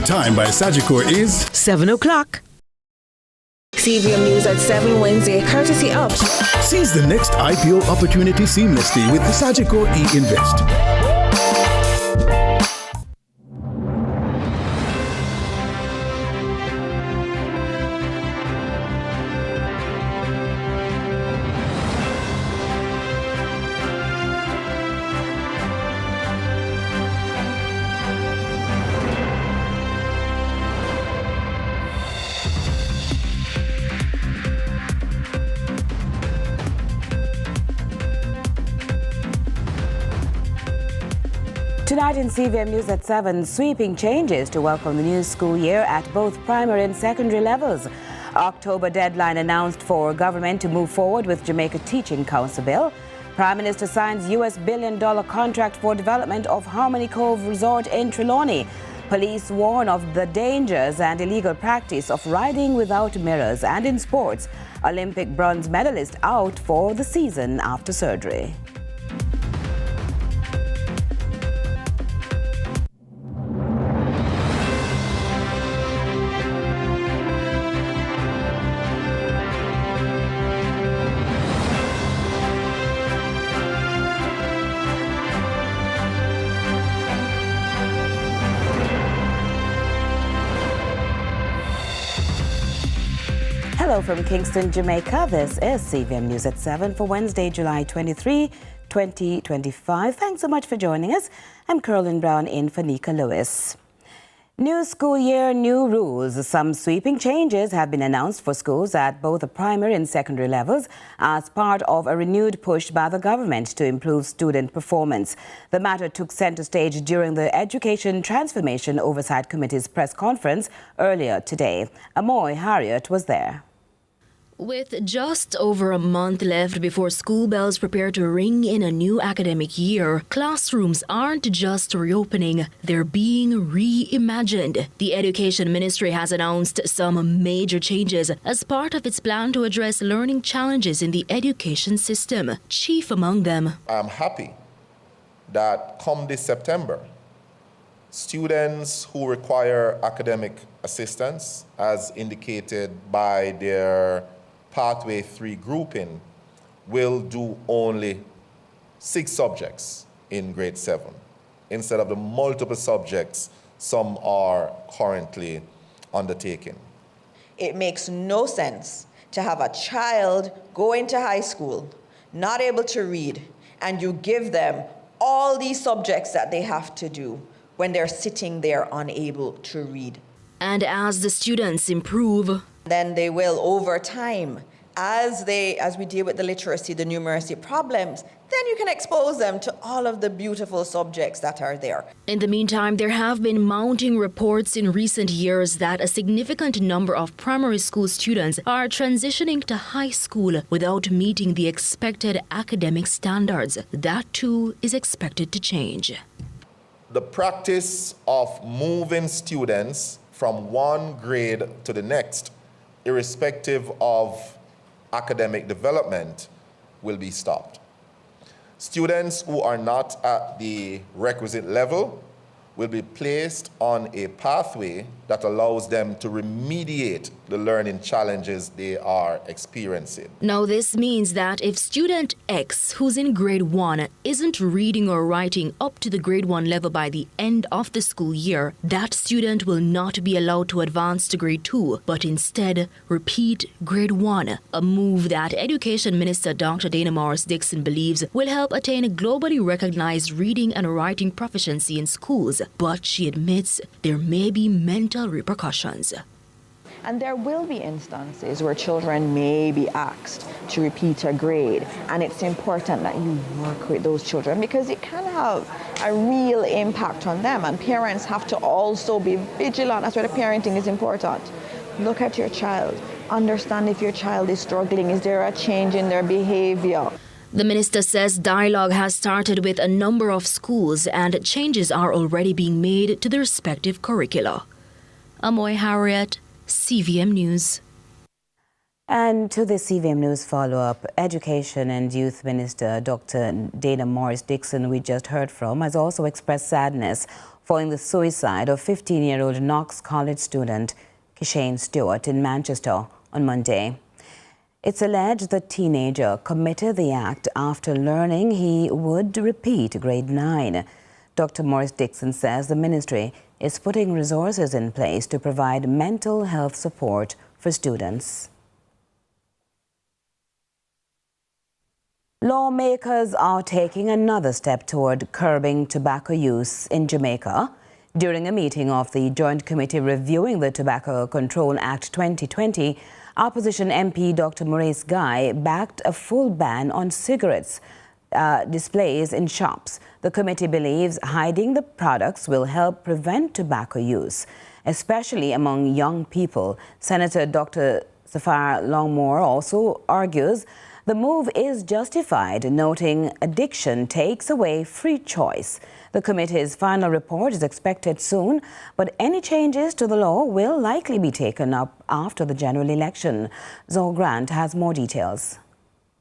time by Sagicor is 7 o'clock. CVM News at 7 Wednesday, courtesy of. Seize the next IPO opportunity seamlessly with the Sagicor e-Invest. Tonight in CVM News at 7, sweeping changes to welcome the new school year at both primary and secondary levels. October deadline announced for government to move forward with Jamaica Teaching Council bill. Prime Minister signs US billion-dollar contract for development of Harmony Cove Resort in Trelawney. Police warn of the dangers and illegal practice of riding without mirrors. And in sports, Olympic bronze medalist out for the season after surgery. Hello from Kingston, Jamaica. This is CVM News at 7 for Wednesday, July 23, 2025. Thanks so much for joining us. I'm Carolyn Brown in for Nika Lewis. New school year, new rules. Some sweeping changes have been announced for schools at both the primary and secondary levels as part of a renewed push by the government to improve student performance. The matter took center stage during the Education Transformation Oversight Committee's press conference earlier today. Amoy Harriet was there. With just over a month left before school bells prepare to ring in a new academic year, classrooms aren't just reopening, they're being reimagined. The Education Ministry has announced some major changes as part of its plan to address learning challenges in the education system. Chief among them. I'm happy that come this September, students who require academic assistance, as indicated by their Pathway 3 grouping, will do only 6 subjects in grade 7 instead of the multiple subjects some are currently undertaking. It makes no sense to have a child go into high school not able to read and you give them all these subjects that they have to do when they're sitting there unable to read. And as the students improve, then they will, over time, as we deal with the literacy, the numeracy problems, then you can expose them to all of the beautiful subjects that are there. In the meantime, there have been mounting reports in recent years that a significant number of primary school students are transitioning to high school without meeting the expected academic standards. That too is expected to change. The practice of moving students from one grade to the next, irrespective of academic development, will be stopped. Students who are not at the requisite level will be placed on a pathway that allows them to remediate the learning challenges they are experiencing. Now, this means that if student X, who's in grade 1, isn't reading or writing up to the grade 1 level by the end of the school year, that student will not be allowed to advance to grade 2, but instead repeat grade 1, a move that Education Minister Dr. Dana Morris-Dixon believes will help attain a globally recognized reading and writing proficiency in schools. But she admits there may be mental repercussions. And there will be instances where children may be asked to repeat a grade, and it's important that you work with those children because it can have a real impact on them, and parents have to also be vigilant. That's why the parenting is important. Look at your child. Understand if your child is struggling. Is there a change in their behavior? The minister says dialogue has started with a number of schools and changes are already being made to the respective curricula. Amoy Harriet, CVM News. And to the CVM News follow-up, Education and Youth Minister Dr. Dana Morris-Dixon, we just heard from, has also expressed sadness following the suicide of 15-year-old Knox College student Kishane Stewart in Manchester on Monday. It's alleged the teenager committed the act after learning he would repeat grade 9. Dr. Maurice Dixon says the ministry is putting resources in place to provide mental health support for students. Lawmakers are taking another step toward curbing tobacco use in Jamaica. During a meeting of the Joint Committee reviewing the Tobacco Control Act 2020, Opposition MP Dr. Maurice Guy backed a full ban on cigarettes displays in shops. The committee believes hiding the products will help prevent tobacco use, especially among young people. Senator Dr. Sapphire Longmore also argues the move is justified, noting addiction takes away free choice. The committee's final report is expected soon, but any changes to the law will likely be taken up after the general election. Zoe Grant has more details.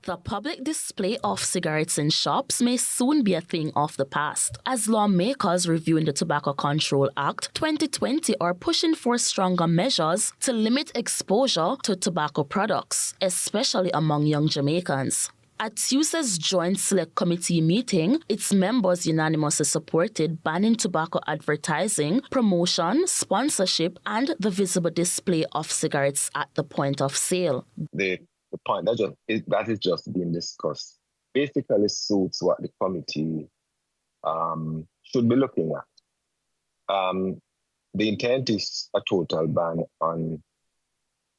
The public display of cigarettes in shops may soon be a thing of the past, as lawmakers reviewing the Tobacco Control Act 2020 are pushing for stronger measures to limit exposure to tobacco products, especially among young Jamaicans. At Tuesday's Joint Select Committee meeting, its members unanimously supported banning tobacco advertising, promotion, sponsorship, and the visible display of cigarettes at the point of sale. The point that is just being discussed basically suits what the committee should be looking at. The intent is a total ban on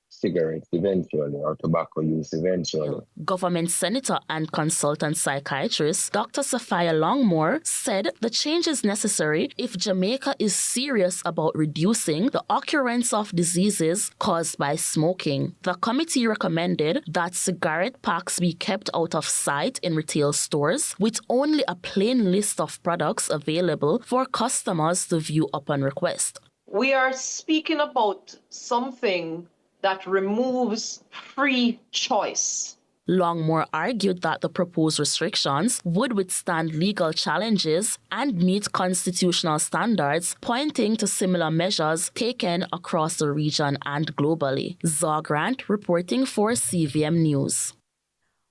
cigarettes eventually, or tobacco use eventually. Government Senator and consultant psychiatrist Dr. Sapphire Longmore said the change is necessary if Jamaica is serious about reducing the occurrence of diseases caused by smoking. The committee recommended that cigarette packs be kept out of sight in retail stores, with only a plain list of products available for customers to view upon request. We are speaking about something that removes free choice. Longmore argued that the proposed restrictions would withstand legal challenges and meet constitutional standards, pointing to similar measures taken across the region and globally. Zoe Grant reporting for CVM News.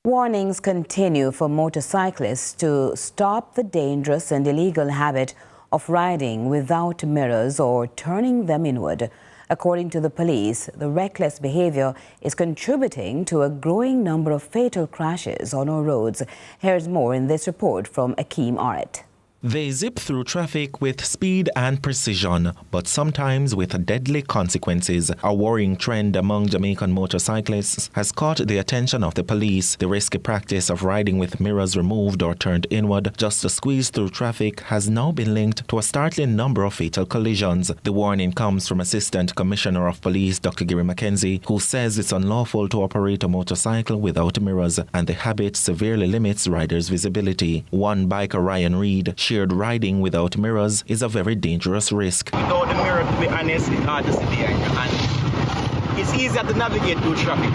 Warnings continue for motorcyclists to stop the dangerous and illegal habit of riding without mirrors or turning them inward. According to the police, the reckless behavior is contributing to a growing number of fatal crashes on our roads. Here's more in this report from Akeem Aret. They zip through traffic with speed and precision, but sometimes with deadly consequences. A worrying trend among Jamaican motorcyclists has caught the attention of the police. The risky practice of riding with mirrors removed or turned inward just to squeeze through traffic has now been linked to a startling number of fatal collisions. The warning comes from Assistant Commissioner of Police Dr. Gary Mackenzie, who says it's unlawful to operate a motorcycle without mirrors, and the habit severely limits riders' visibility. One biker, Ryan Reed, shared riding without mirrors is a very dangerous risk. Without the mirror, to be honest, it's hard to see and it's easier to navigate through traffic.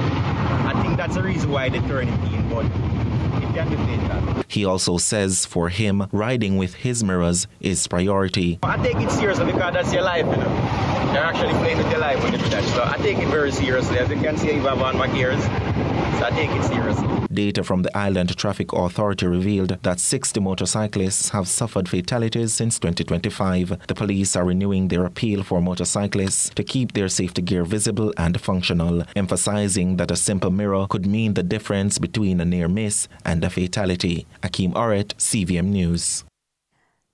I think that's the reason why they turn it in, but it can be fatal. He also says for him, riding with his mirrors is priority. I take it seriously because that's your life, you know. You're actually playing with your life when you do that. So I take it very seriously. As you can see, I have on my gears. So I take it seriously. Data from the Island Traffic Authority revealed that 60 motorcyclists have suffered fatalities since 2025. The police are renewing their appeal for motorcyclists to keep their safety gear visible and functional, emphasizing that a simple mirror could mean the difference between a near miss and a fatality. Akeem Aret, CVM News.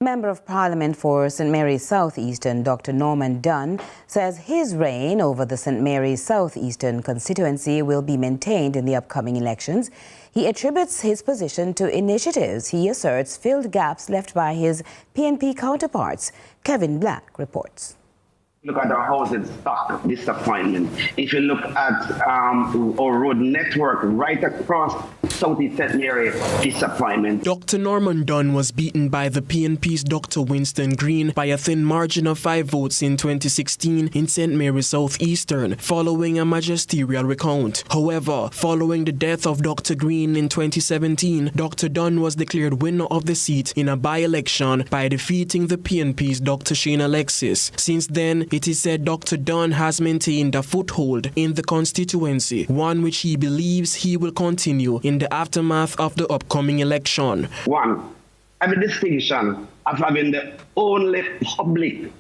Member of Parliament for St. Mary's South Eastern, Dr. Norman Dunn, says his reign over the St. Mary's South Eastern constituency will be maintained in the upcoming elections. He attributes his position to initiatives he asserts filled gaps left by his PNP counterparts. Kevin Black reports. Look at our housing stock disappointment. If you look at our road network right across Southeast St. Mary disappointment. Dr. Norman Dunn was beaten by the PNP's Dr. Winston Green by a thin margin of 5 votes in 2016 in St. Mary Southeastern, following a magisterial recount. However, following the death of Dr. Green in 2017, Dr. Dunn was declared winner of the seat in a by-election by defeating the PNP's Dr. Shane Alexis. Since then, it is said Dr. Dunn has maintained a foothold in the constituency, one which he believes he will continue in the aftermath of the upcoming election. One, I have a distinction of having the only public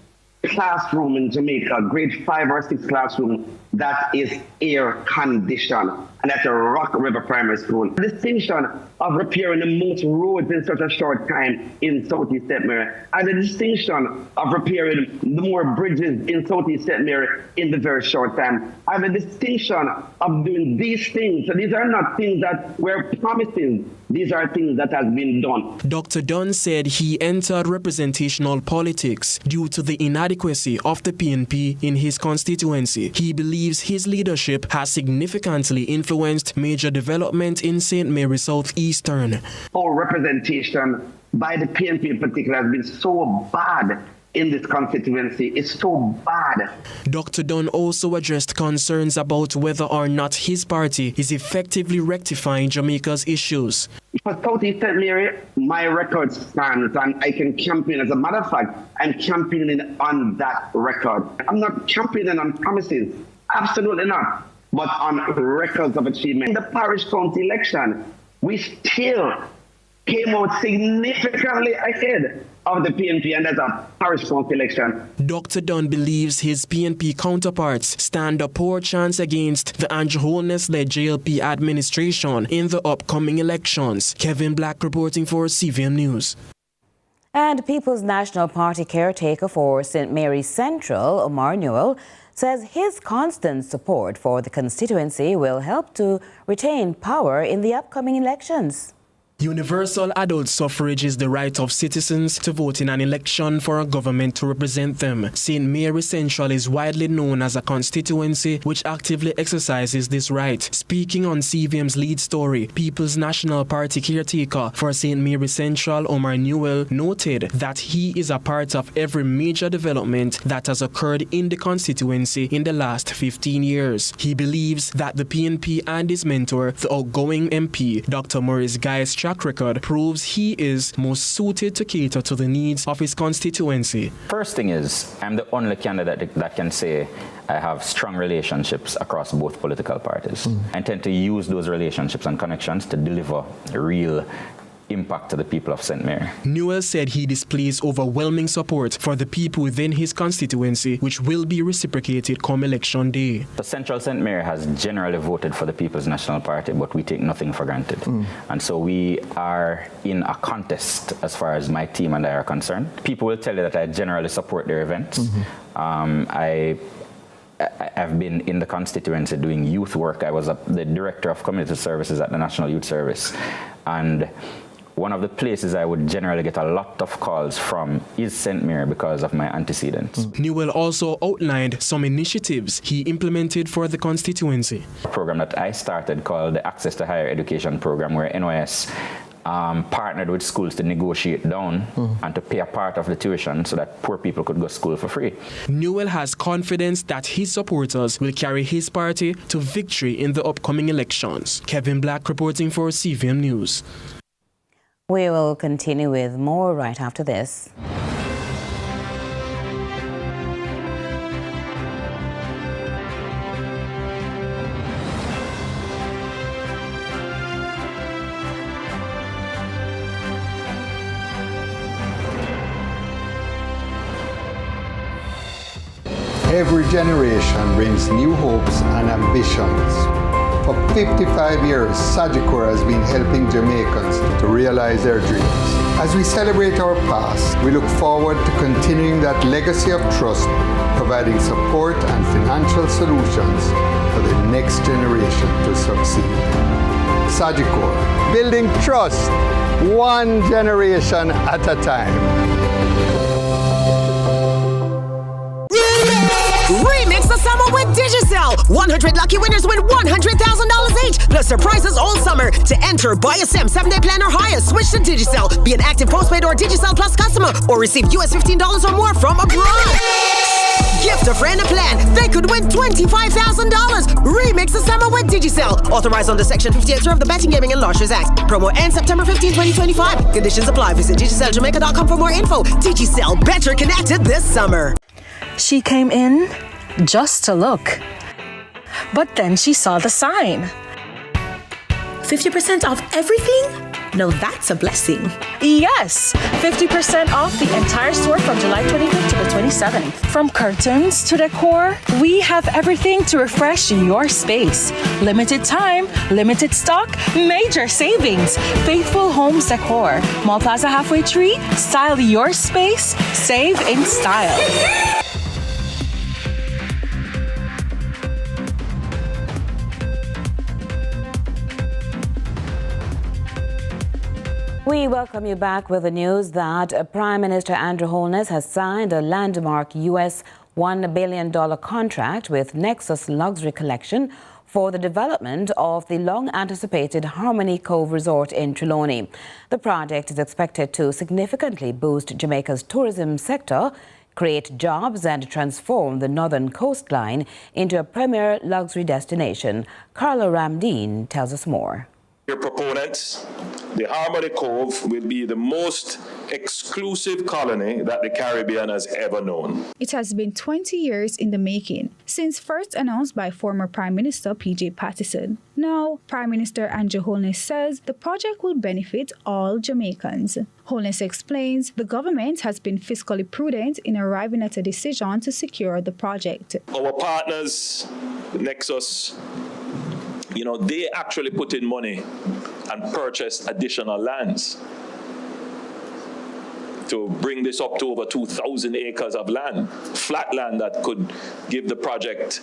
classroom in Jamaica, grade 5 or 6 classroom, that is air conditioned, and that's a Rock River Primary School. The distinction of repairing the most roads in such a short time in Southeast St. Mary, and the distinction of repairing the more bridges in Southeast St. Mary in the very short time. I have a distinction of doing these things. So these are not things that we're promising. These are things that have been done. Dr. Dunn said he entered representational politics due to the inadequacy of the PNP in his constituency. He believes his leadership has significantly influenced major development in St. Mary Southeastern. Our representation by the PNP in particular has been so bad in this constituency. It's so bad. Dr. Dunn also addressed concerns about whether or not his party is effectively rectifying Jamaica's issues. For Southeast St. Mary, my record stands, and I can campaign. As a matter of fact, I'm campaigning on that record. I'm not campaigning on promises. Absolutely not. But on records of achievement. In the parish county election, we still came out significantly ahead of the PNP, and that's a parish county election. Dr. Dunn believes his PNP counterparts stand a poor chance against the Andrew Holness-led JLP administration in the upcoming elections. Kevin Black reporting for CVM News. And People's National Party caretaker for St. Mary's Central, Omar Newell, says his constant support for the constituency will help to retain power in the upcoming elections. Universal adult suffrage is the right of citizens to vote in an election for a government to represent them. St. Mary Central is widely known as a constituency which actively exercises this right. Speaking on CVM's lead story, People's National Party caretaker for St. Mary Central, Omar Newell, noted that he is a part of every major development that has occurred in the constituency in the last 15 years. He believes that the PNP and his mentor, the outgoing MP, Dr. Maurice Guy's track record proves he is most suited to cater to the needs of his constituency. First thing is, I'm the only candidate that can say I have strong relationships across both political parties. I intend to use those relationships and connections to deliver real impact to the people of St. Mary. Newell said he displays overwhelming support for the people within his constituency, which will be reciprocated come election day. The Central St. Mary has generally voted for the People's National Party, but we take nothing for granted. And so we are in a contest as far as my team and I are concerned. People will tell you that I generally support their events. I've been in the constituency doing youth work. I was the director of community services at the National Youth Service. And one of the places I would generally get a lot of calls from is St. Mary because of my antecedents. Newell also outlined some initiatives he implemented for the constituency. A program that I started called the Access to Higher Education Program, where NYS partnered with schools to negotiate down and to pay a part of the tuition so that poor people could go to school for free. Newell has confidence that his supporters will carry his party to victory in the upcoming elections. Kevin Black reporting for CVM News. We will continue with more right after this. Every generation brings new hopes and ambitions. For 55 years, Sagicor has been helping Jamaicans to realize their dreams. As we celebrate our past, we look forward to continuing that legacy of trust, providing support and financial solutions for the next generation to succeed. Sagicor, building trust, one generation at a time. Remix a summer with Digicel. 100 lucky winners win $100,000 each, plus surprises all summer. To enter, buy a SIM, 7-day plan or higher, switch to Digicel. Be an active postpaid or Digicel Plus customer, or receive US $15 or more from abroad. Gift a friend a plan. They could win $25,000. Remix the summer with Digicel. Authorized under Section 58 of the Betting, Gaming and Lotteries Act. Promo ends September 15, 2025. Conditions apply. Visit DigicelJamaica.com for more info. Digicel, better connected this summer. She came in just to look. But then she saw the sign. 50% off everything? No, that's a blessing. Yes, 50% off the entire store from July 25th to the 27th. From curtains to decor, we have everything to refresh your space. Limited time, limited stock, major savings. Faithful Homes Decor. Mall Plaza Halfway Tree, style your space, save in style. We welcome you back with the news that Prime Minister Andrew Holness has signed a landmark US $1 billion contract with Nexus Luxury Collection for the development of the long-anticipated Harmony Cove Resort in Trelawney. The project is expected to significantly boost Jamaica's tourism sector, create jobs and transform the northern coastline into a premier luxury destination. Carla Ramdeen tells us more. Your proponents, the Harmony Cove will be the most exclusive colony that the Caribbean has ever known. It has been 20 years in the making, since first announced by former Prime Minister P.J. Patterson. Now, Prime Minister Andrew Holness says the project will benefit all Jamaicans. Holness explains the government has been fiscally prudent in arriving at a decision to secure the project. Our partners, Nexus, they actually put in money and purchased additional lands to bring this up to over 2,000 acres of land, flat land that could give the project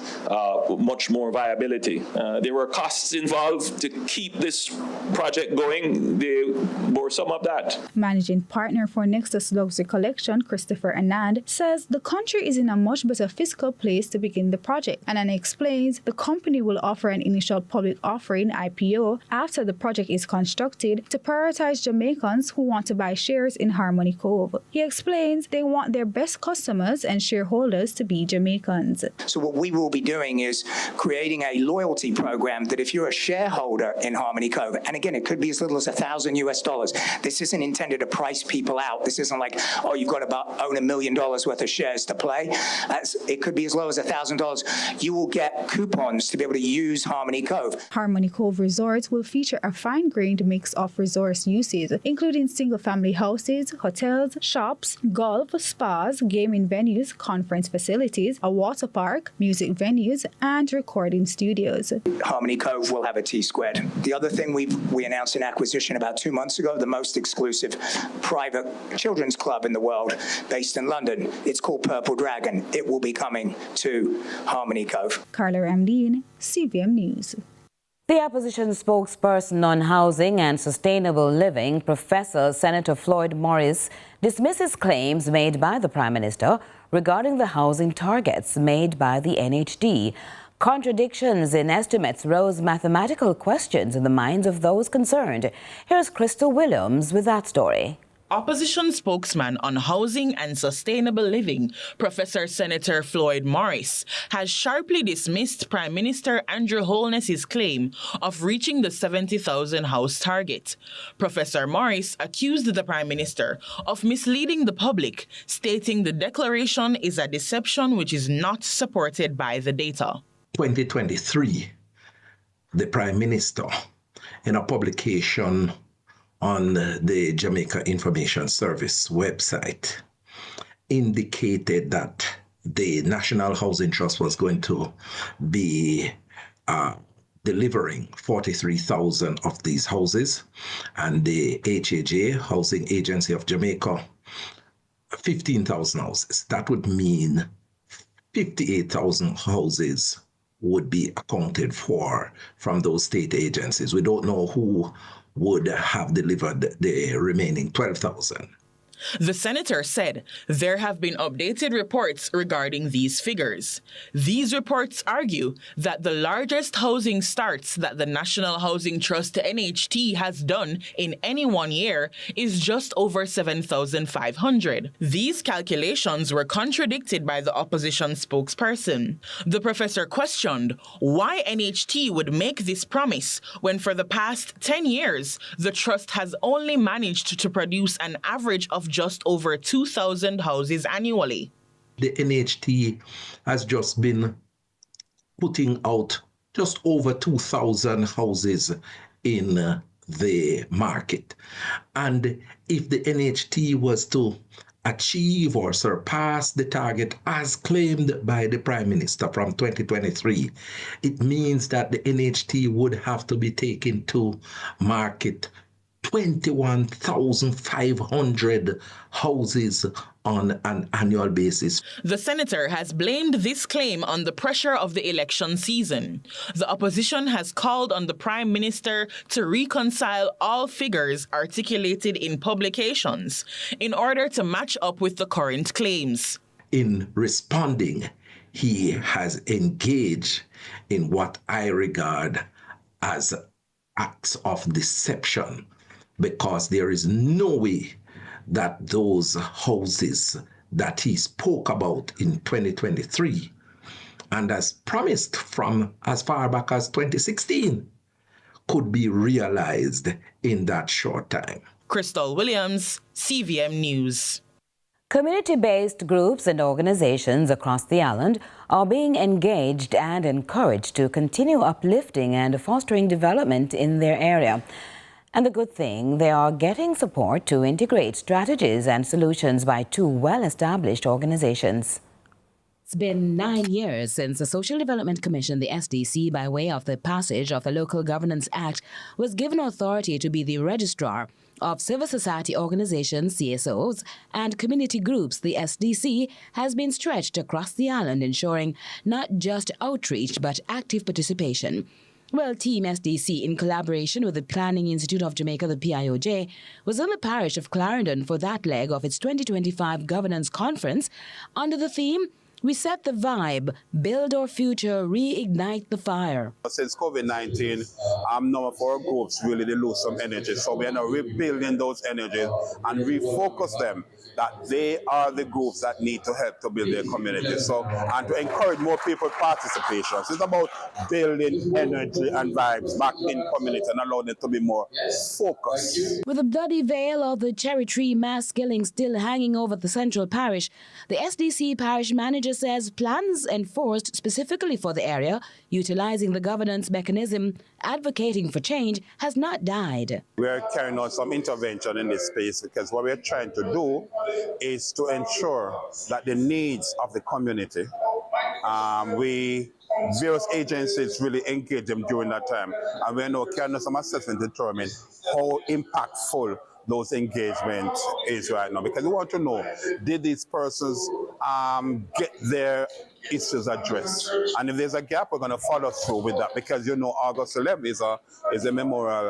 much more viability. There were costs involved to keep this project going. They bore some of that. Managing partner for Nexus Luxury Collection, Christopher Anand, says the country is in a much better fiscal place to begin the project. Anand explains the company will offer an initial public offering, IPO, after the project is constructed to prioritize Jamaicans who want to buy shares in Harmony Cove. He explains they want their best customers and shareholders to be Jamaicans. So what we will be doing is creating a loyalty program that if you're a shareholder in Harmony Cove, and again, it could be as little as $1,000 US, this isn't intended to price people out. This isn't like, oh, you've got to own $1 million worth of shares to play. It could be as low as $1,000. You will get coupons to be able to use Harmony Cove. Harmony Cove Resorts will feature a fine-grained mix of resource uses, including single-family houses, hotels, shops, golf, spas, gaming venues, conference facilities, a water park, music venues, and recording studios. Harmony Cove will have a T-squared. The other thing we announced an acquisition about 2 months ago, the most exclusive private children's club in the world, based in London. It's called Purple Dragon. It will be coming to Harmony Cove. Carla Ramdeen, CVM News. The opposition spokesperson on housing and sustainable living, Professor Senator Floyd Morris, dismisses claims made by the Prime Minister regarding the housing targets made by the NHD. Contradictions in estimates rose mathematical questions in the minds of those concerned. Here's Crystal Williams with that story. Opposition spokesman on housing and sustainable living, Professor Senator Floyd Morris, has sharply dismissed Prime Minister Andrew Holness's claim of reaching the 70,000 house target. Professor Morris accused the Prime Minister of misleading the public, stating the declaration is a deception which is not supported by the data. 2023, the Prime Minister, in a publication on the Jamaica Information Service website, indicated that the National Housing Trust was going to be delivering 43,000 of these houses, and the HAJ, Housing Agency of Jamaica, 15,000 houses. That would mean 58,000 houses would be accounted for from those state agencies. We don't know who would have delivered the remaining 12,000. The senator said there have been updated reports regarding these figures. These reports argue that the largest housing starts that the National Housing Trust NHT has done in any 1 year is just over 7,500. These calculations were contradicted by the opposition spokesperson. The professor questioned why NHT would make this promise when for the past 10 years the trust has only managed to produce an average of just over 2,000 houses annually. The NHT has just been putting out just over 2,000 houses in the market. And if the NHT was to achieve or surpass the target as claimed by the Prime Minister from 2023, it means that the NHT would have to be taken to market 21,500 houses on an annual basis. The senator has blamed this claim on the pressure of the election season. The opposition has called on the Prime Minister to reconcile all figures articulated in publications in order to match up with the current claims. In responding, he has engaged in what I regard as acts of deception, because there is no way that those houses that he spoke about in 2023 and as promised from as far back as 2016 could be realized in that short time. Crystal Williams, CVM News. Community-based groups and organizations across the island are being engaged and encouraged to continue uplifting and fostering development in their area. And the good thing, they are getting support to integrate strategies and solutions by two well-established organizations. It's been 9 years since the Social Development Commission, the SDC, by way of the passage of the Local Governance Act, was given authority to be the registrar of civil society organizations, CSOs, and community groups. The SDC has been stretched across the island, ensuring not just outreach but active participation. Well, Team SDC, in collaboration with the Planning Institute of Jamaica, the PIOJ, was in the parish of Clarendon for that leg of its 2025 Governance Conference under the theme, "We set the vibe, build our future, reignite the fire." Since COVID-19, number of our groups really they lose some energy. So we are now rebuilding those energies and refocus them that they are the groups that need to help to build their community. So, and to encourage more people participation. So it's about building energy and vibes back in community and allow them to be more focused. With the bloody veil of the cherry tree mass killing still hanging over the central parish, the SDC parish manager says plans enforced specifically for the area, utilizing the governance mechanism, advocating for change, has not died. We are carrying out some intervention in this space because what we are trying to do is to ensure that the needs of the community, various agencies really engage them during that time. And we know carrying out some assessment to determine how impactful those engagement is right now, because we want to know, did these persons get their issues addressed? And if there's a gap, we're going to follow through with that, because you know August 11th is a memorial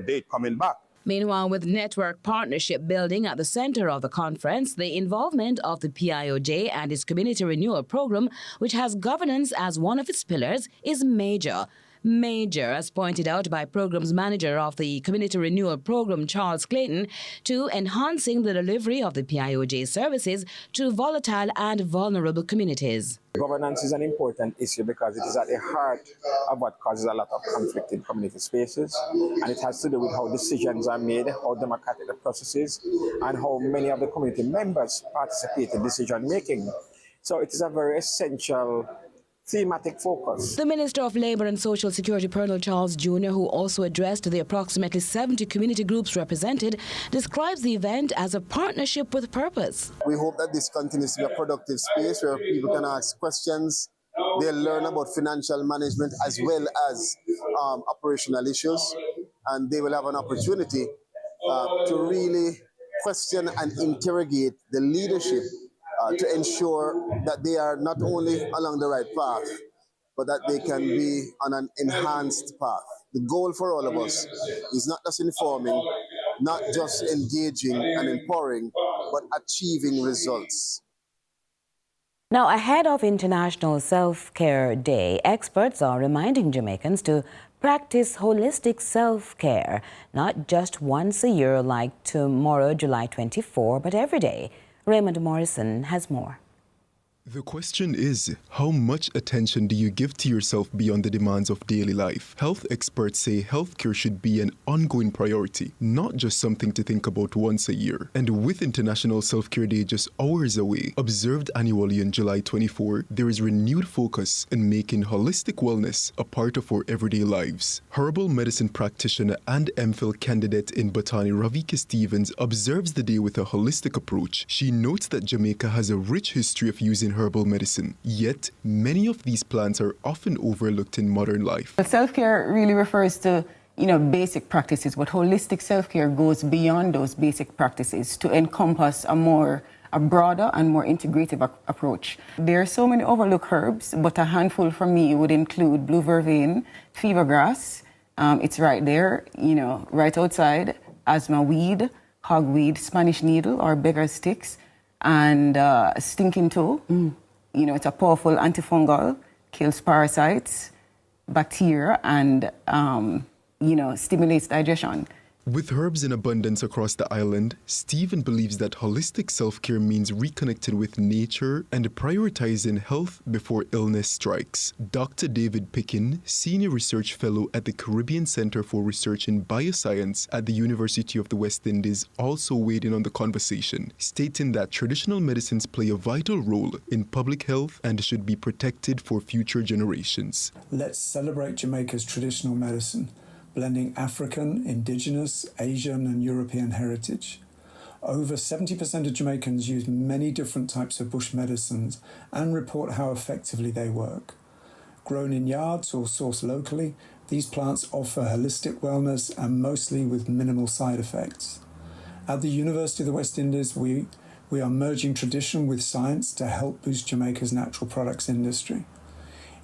date coming back. Meanwhile, with network partnership building at the center of the conference, the involvement of the PIOJ and its community renewal program, which has governance as one of its pillars, is major. Major, as pointed out by Programs Manager of the Community Renewal Program, Charles Clayton, to enhancing the delivery of the PIOJ services to volatile and vulnerable communities. Governance is an important issue because it is at the heart of what causes a lot of conflict in community spaces, and it has to do with how decisions are made, how democratic the process is, and how many of the community members participate in decision making. So it is a very essential thematic focus. The Minister of Labour and Social Security, Colonel Charles Jr., who also addressed the approximately 70 community groups represented, describes the event as a partnership with purpose. We hope that this continues to be a productive space where people can ask questions, they'll learn about financial management as well as operational issues, and they will have an opportunity to really question and interrogate the leadership to ensure that they are not only along the right path, but that they can be on an enhanced path. The goal for all of us is not just informing, not just engaging and empowering, but achieving results. Now, ahead of International Self-Care Day, experts are reminding Jamaicans to practice holistic self-care, not just once a year like tomorrow, July 24, but every day. Raymond Morrison has more. The question is, how much attention do you give to yourself beyond the demands of daily life? Health experts say healthcare should be an ongoing priority, not just something to think about once a year. And with International Self-Care Day just hours away, observed annually on July 24, there is renewed focus in making holistic wellness a part of our everyday lives. Herbal medicine practitioner and MPhil candidate in botany Ravika Stevens observes the day with a holistic approach. She notes that Jamaica has a rich history of using herbal medicine, yet many of these plants are often overlooked in modern life. Self-care really refers to, basic practices, but holistic self-care goes beyond those basic practices to encompass a broader and more integrative approach. There are so many overlooked herbs, but a handful for me would include blue vervain, fever grass, it's right there, right outside, asthma weed, hogweed, Spanish needle or beggar sticks, and stinking toe. It's a powerful antifungal, kills parasites, bacteria, and stimulates digestion. With herbs in abundance across the island, Stephen believes that holistic self-care means reconnecting with nature and prioritizing health before illness strikes. Dr. David Pickin, Senior Research Fellow at the Caribbean Center for Research in Bioscience at the University of the West Indies, also weighed in on the conversation, stating that traditional medicines play a vital role in public health and should be protected for future generations. Let's celebrate Jamaica's traditional medicine, blending African, indigenous, Asian and European heritage. Over 70% of Jamaicans use many different types of bush medicines and report how effectively they work. Grown in yards or sourced locally, these plants offer holistic wellness and mostly with minimal side effects. At the University of the West Indies, we are merging tradition with science to help boost Jamaica's natural products industry.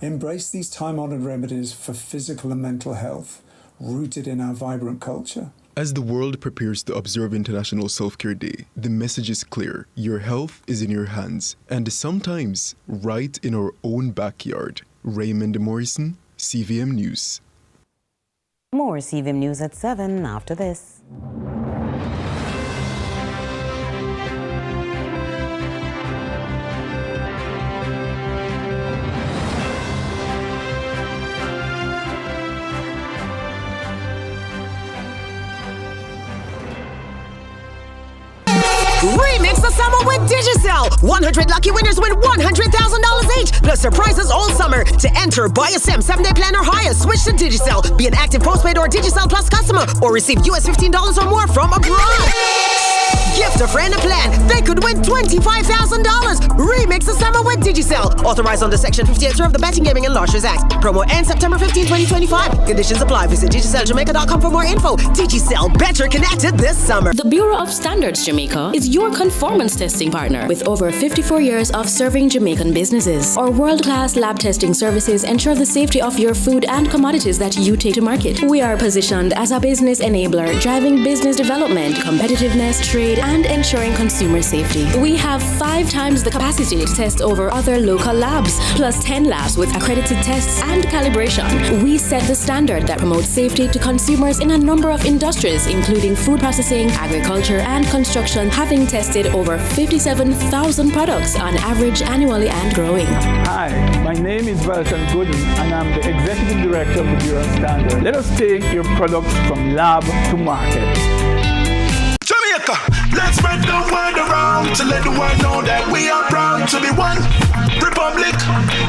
Embrace these time-honored remedies for physical and mental health, rooted in our vibrant culture. As the world prepares to observe International Self-Care Day, the message is clear. Your health is in your hands, and sometimes right in our own backyard. Raymond Morrison, CVM News. More CVM News at 7 after this. Remix the summer with Digicel. 100 lucky winners win $100,000 each, plus surprises all summer. To enter, buy a SIM 7-day plan or higher, switch to Digicel, be an active postpaid or Digicel Plus customer, or receive US $15 or more from abroad. Gift a friend a plan. They could win $25,000. Remix the summer with Digicel. Authorized under Section 58 of the Betting, Gaming and Lotteries Act. Promo ends September 15, 2025. Conditions apply. Visit DigicelJamaica.com for more info. Digicel, better connected this summer. The Bureau of Standards Jamaica is your conformance testing partner with over 54 years of serving Jamaican businesses. Our world-class lab testing services ensure the safety of your food and commodities that you take to market. We are positioned as a business enabler, driving business development, competitiveness, trade, and ensuring consumer safety. We have 5 times the capacity to test over other local labs, plus 10 labs with accredited tests and calibration. We set the standard that promotes safety to consumers in a number of industries, including food processing, agriculture, and construction, having tested over 57,000 products on average annually and growing. Hi, my name is Valton Gooden, and I'm the Executive Director of the Bureau of Standards. Let us take your products from lab to market. Jamaica, let's spread the word around to let the world know that we are proud to be one republic.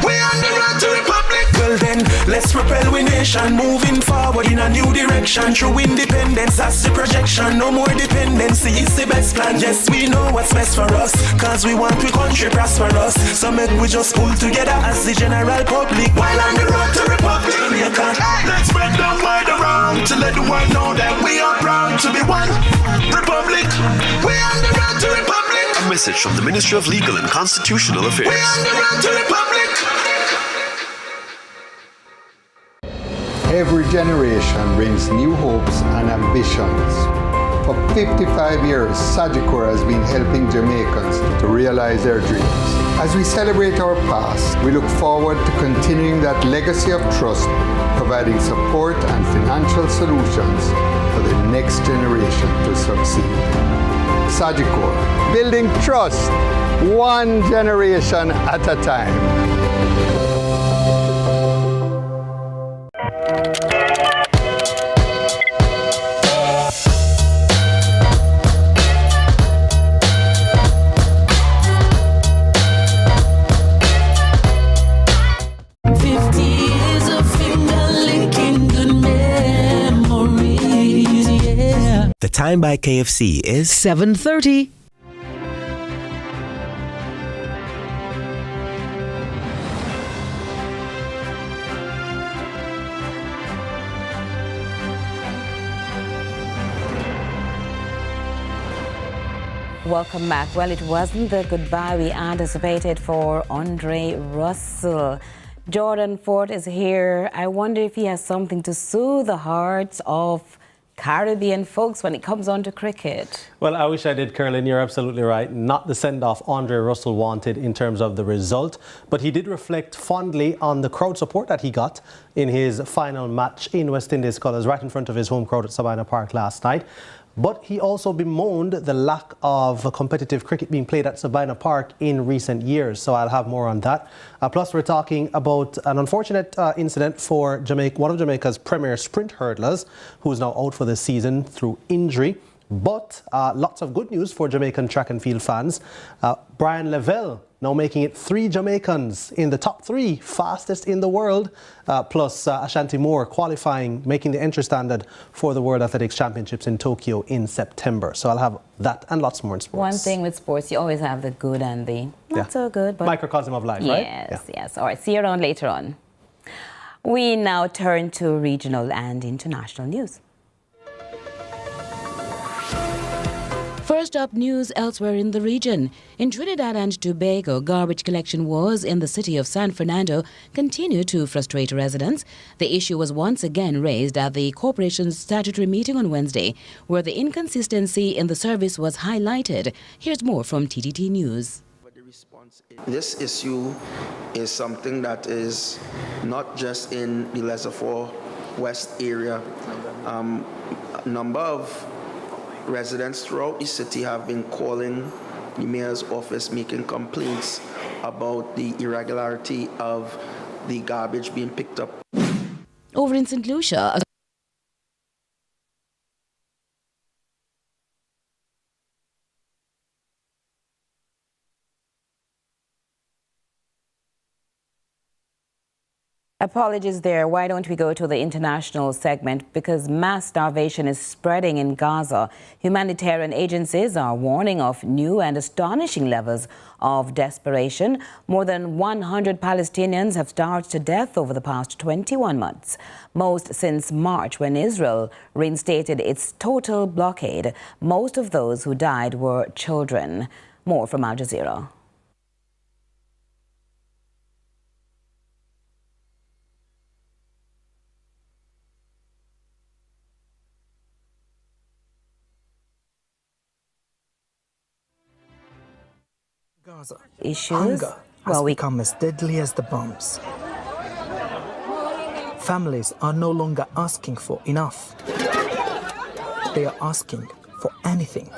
We are the road to republic. Well then, let's propel we nation, moving forward in a new direction. True independence, that's the projection. No more dependency, it's the best plan. Yes, we know what's best for us, cause we want we country prosperous. So make we just pull together as the general public, while on the road to republic. Let's spread the word around to let the world know that we are proud to be one republic. We are the road to republic. A message from the Ministry of Legal and Constitutional Affairs. We are the road to republic. Every generation brings new hopes and ambitions. For 55 years, Sagicor has been helping Jamaicans to realize their dreams. As we celebrate our past, we look forward to continuing that legacy of trust, providing support and financial solutions for the next generation to succeed. Sagicor, building trust, one generation at a time. The time by KFC is 7:30. Welcome back. Well, it wasn't the goodbye we anticipated for Andre Russell. Jordan Ford is here. I wonder if he has something to soothe the hearts of Caribbean folks when it comes on to cricket. Well, I wish I did, Caroline. You're absolutely right. Not the send-off Andre Russell wanted in terms of the result, but he did reflect fondly on the crowd support that he got in his final match in West Indies colours, right in front of his home crowd at Sabina Park last night. But he also bemoaned the lack of competitive cricket being played at Sabina Park in recent years. So I'll have more on that. Plus, we're talking about an unfortunate incident for one of Jamaica's premier sprint hurdlers, who is now out for the season through injury. But lots of good news for Jamaican track and field fans. Brian Lavelle now making it 3 Jamaicans in the top 3 fastest in the world, plus Ashanti Moore qualifying, making the entry standard for the World Athletics Championships in Tokyo in September. So I'll have that and lots more in sports. One thing with sports, you always have the good and the not so good. But microcosm of life, right? Yes. All right, see you around later on. We now turn to regional and international news. First up, news elsewhere in the region. In Trinidad and Tobago, garbage collection wars in the city of San Fernando continue to frustrate residents. The issue was once again raised at the corporation's statutory meeting on Wednesday, where the inconsistency in the service was highlighted. Here's more from TTT News. This issue is something that is not just in the Laissez-faire West area. A number of residents throughout the city have been calling the mayor's office, making complaints about the irregularity of the garbage being picked up. Over in St. Lucia, apologies there. Why don't we go to the international segment? Because mass starvation is spreading in Gaza. Humanitarian agencies are warning of new and astonishing levels of desperation. More than 100 Palestinians have starved to death over the past 21 months, most since March, when Israel reinstated its total blockade. Most of those who died were children. More from Al Jazeera. Gaza. Issues? Hunger has become as deadly as the bombs. Families are no longer asking for enough. They are asking for anything.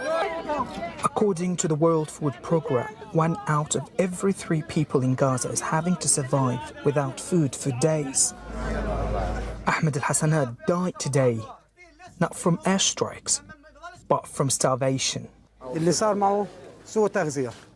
According to the World Food Programme, 1 out of every 3 people in Gaza is having to survive without food for days. Ahmed al-Hassanat died today, not from airstrikes, but from starvation.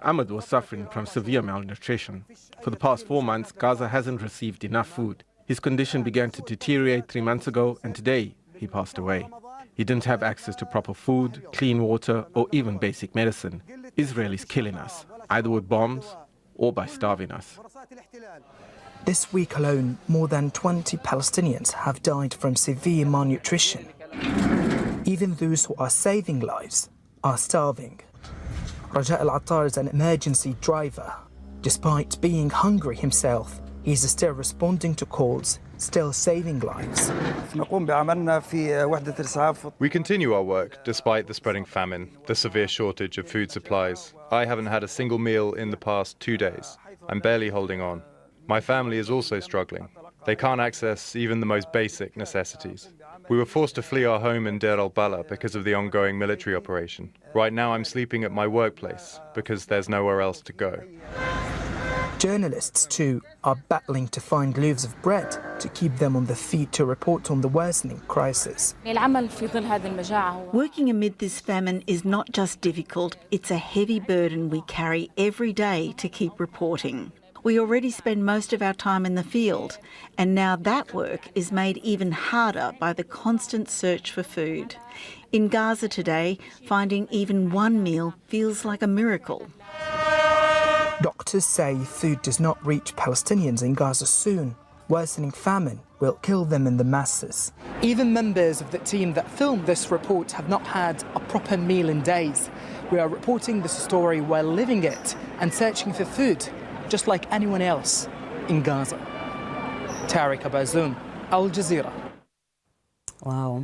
Ahmed was suffering from severe malnutrition. For the past 4 months, Gaza hasn't received enough food. His condition began to deteriorate 3 months ago, and today he passed away. He didn't have access to proper food, clean water, or even basic medicine. Israel is killing us, either with bombs or by starving us. This week alone, more than 20 Palestinians have died from severe malnutrition. Even those who are saving lives are starving. Raja al-Attar is an emergency driver. Despite being hungry himself, he is still responding to calls, still saving lives. We continue our work despite the spreading famine, the severe shortage of food supplies. I haven't had a single meal in the past 2 days. I'm barely holding on. My family is also struggling. They can't access even the most basic necessities. We were forced to flee our home in Deir al-Balah because of the ongoing military operation. Right now I'm sleeping at my workplace because there's nowhere else to go. Journalists, too, are battling to find loaves of bread to keep them on their feet to report on the worsening crisis. Working amid this famine is not just difficult, it's a heavy burden we carry every day to keep reporting. We already spend most of our time in the field, and now that work is made even harder by the constant search for food. In Gaza today, finding even one meal feels like a miracle. Doctors say if food does not reach Palestinians in Gaza soon, worsening famine will kill them in the masses. Even members of the team that filmed this report have not had a proper meal in days. We are reporting this story while living it and searching for food, just like anyone else in Gaza. Tariq Abazoum, Al Jazeera. Wow.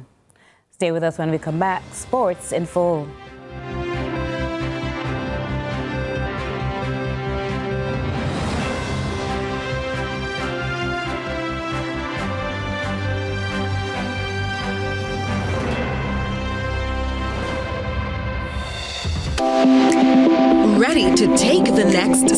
Stay with us when we come back. Sports in full. Ready to take the next